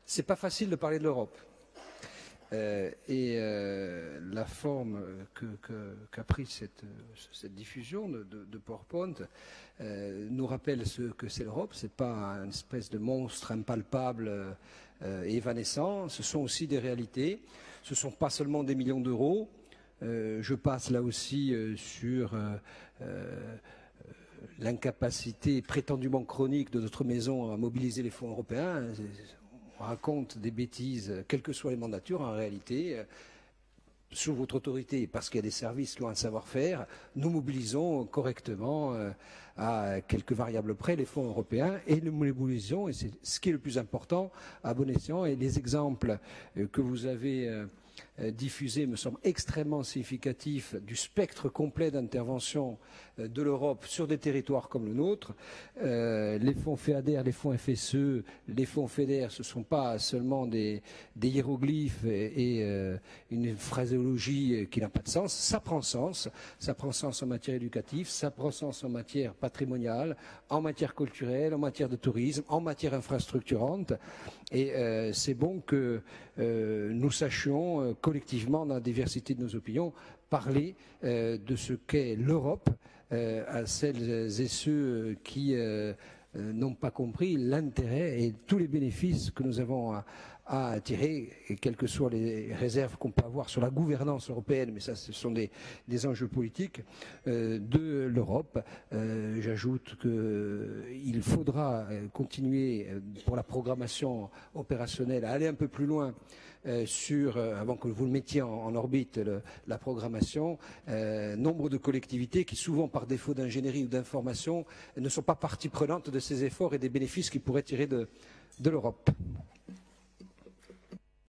C'est pas facile de parler de l'Europe. La forme qu'a pris cette diffusion de PowerPoint nous rappelle ce que c'est l'Europe. Ce n'est pas une espèce de monstre impalpable et évanescent. Ce sont aussi des réalités. Ce ne sont pas seulement des millions d'euros. Je passe là aussi sur l'incapacité prétendument chronique de notre maison à mobiliser les fonds européens. On raconte des bêtises, quelles que soient les mandatures, en réalité, sous votre autorité, parce qu'il y a des services qui ont un savoir-faire, nous mobilisons correctement à quelques variables près les fonds européens et nous mobilisons, et c'est ce qui est le plus important, à bon escient. Et les exemples que vous avez diffusés me semblent extrêmement significatifs du spectre complet d'intervention de l'Europe sur des territoires comme le nôtre. Les fonds FEADER, les fonds FSE, les fonds FEDER, ce ne sont pas seulement des hiéroglyphes et une phraséologie qui n'a pas de sens. Ça prend sens. Ça prend sens en matière éducative, ça prend sens en matière patrimoniale, en matière culturelle, en matière de tourisme, en matière infrastructurante. Et c'est bon que nous sachions collectivement, dans la diversité de nos opinions, parler de ce qu'est l'Europe à celles et ceux qui n'ont pas compris l'intérêt et tous les bénéfices que nous avons à tirer, et quelles que soient les réserves qu'on peut avoir sur la gouvernance européenne, mais ça, ce sont des enjeux politiques de l'Europe. J'ajoute qu'il faudra continuer pour la programmation opérationnelle à aller un peu plus loin avant que vous le mettiez en orbite, la programmation. Nombre de collectivités qui, souvent par défaut d'ingénierie ou d'information, ne sont pas partie prenante de ces efforts et des bénéfices qu'ils pourraient tirer de l'Europe.